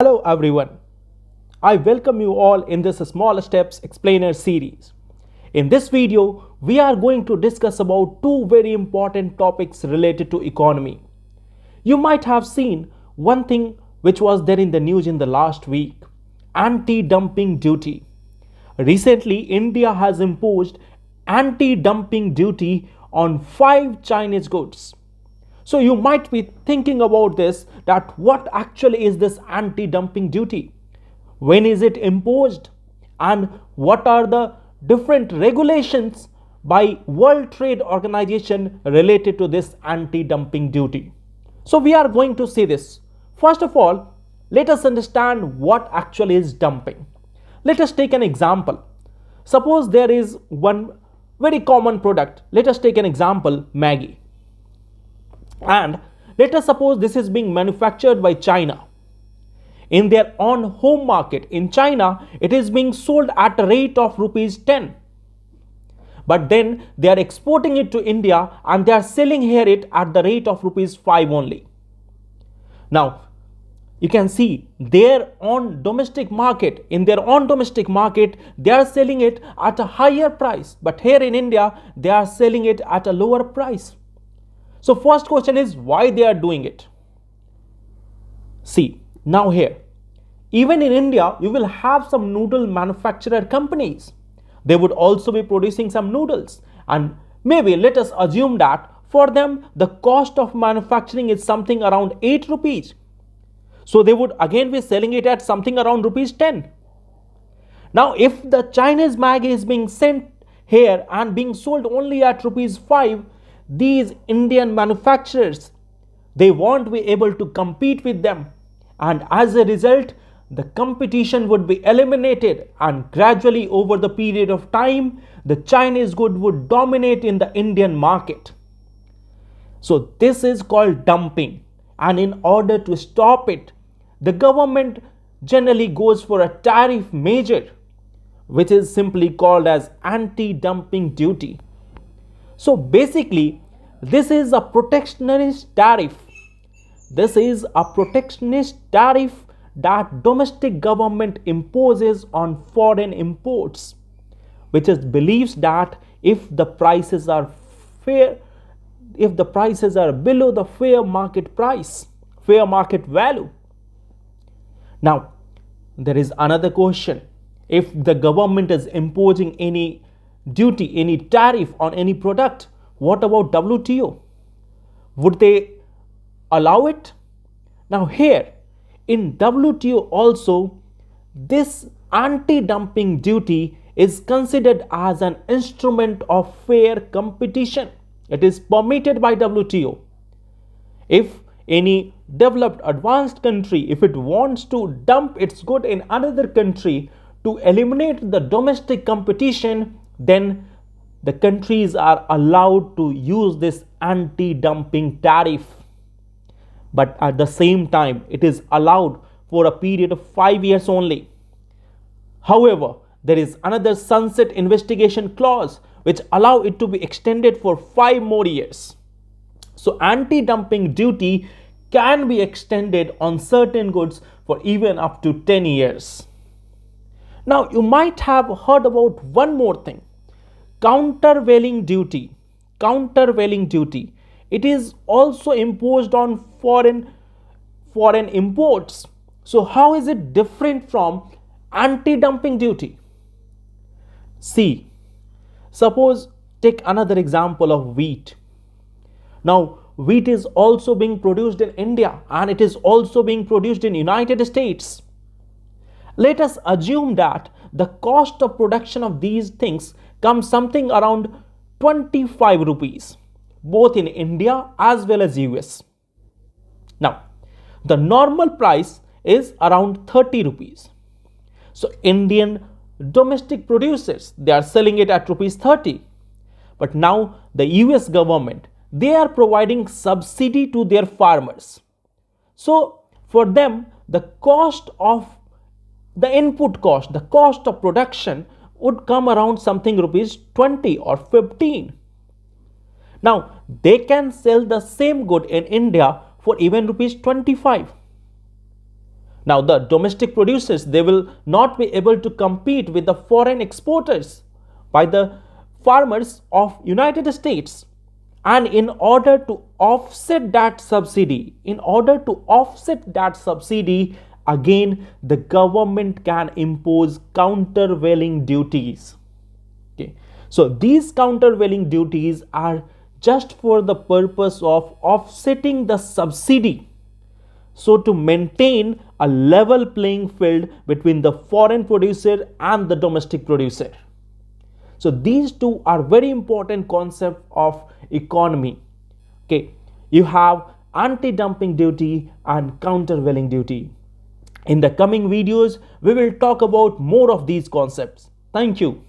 Hello everyone. I welcome you all in this Small Steps Explainer series. In this video, we are going to discuss about two very important topics related to economy. You might have seen one thing which was there in the news in the last week, anti-dumping duty. Recently, India has imposed anti-dumping duty on 5 Chinese goods. So you might be thinking about this, that what actually is this anti-dumping duty? When is it imposed? And what are the different regulations by World Trade Organization related to this anti-dumping duty? So we are going to see this. First of all, let us understand what actually is dumping. Let us take an example. Suppose there is one very common product. Let us take an example, Maggi. And let us suppose this is being manufactured by China. In their own home market in China, it is being sold at a rate of rupees 10. But then they are exporting it to India and they are selling here it at the rate of rupees 5 only. Now, you can see their own domestic market, in their own domestic market, they are selling it at a higher price. But here in India, they are selling it at a lower price. So first question is why they are doing it. See, now here, even in India, you will have some noodle manufacturer companies. They would also be producing some noodles. And maybe let us assume that for them, the cost of manufacturing is something around 8 rupees. So they would again be selling it at something around rupees 10. Now, if the Chinese Maggi is being sent here and being sold only at rupees 5, these Indian manufacturers, they won't be able to compete with them, and as a result the competition would be eliminated, and gradually over the period of time the Chinese good would dominate in the Indian market. So this is called dumping, and in order to stop it, the government generally goes for a tariff measure which is simply called as anti-dumping duty. So basically, this is a protectionist tariff. This is a protectionist tariff that domestic government imposes on foreign imports, which is believes that if the prices are fair, if the prices are below the fair market price, fair market value. Now, there is another question. If the government is imposing any duty, any tariff on any product, what about WTO? Would they allow it? Now here in WTO also, this anti-dumping duty is considered as an instrument of fair competition. It is permitted by WTO. If any developed advanced country, if it wants to dump its good in another country to eliminate the domestic competition, then the countries are allowed to use this anti-dumping tariff. But at the same time, it is allowed for a period of 5 years only. However, there is another sunset investigation clause which allow it to be extended for 5 more years. So anti-dumping duty can be extended on certain goods for even up to 10 years. Now, you might have heard about one more thing, countervailing duty. Countervailing duty. It is also imposed on foreign imports. So how is it different from anti-dumping duty? See, suppose take another example of wheat. Now, wheat is also being produced in India and it is also being produced in United States. Let us assume that the cost of production of these things comes something around 25 rupees, both in India as well as US. Now, the normal price is around 30 rupees. So Indian domestic producers, they are selling it at rupees 30. But now the US government, they are providing subsidy to their farmers. So for them, the cost of the input cost, the cost of production would come around something rupees 20 or 15. Now they can sell the same good in India for even rupees 25. Now, the domestic producers, they will not be able to compete with the foreign exporters by the farmers of United States. And in order to offset that subsidy, again the government can impose countervailing duties. Okay, so these countervailing duties are just for the purpose of offsetting the subsidy, so to maintain a level playing field between the foreign producer and the domestic producer. So these two are very important concept of economy. Okay, you have anti-dumping duty and countervailing duty. In the coming videos, we will talk about more of these concepts. Thank you.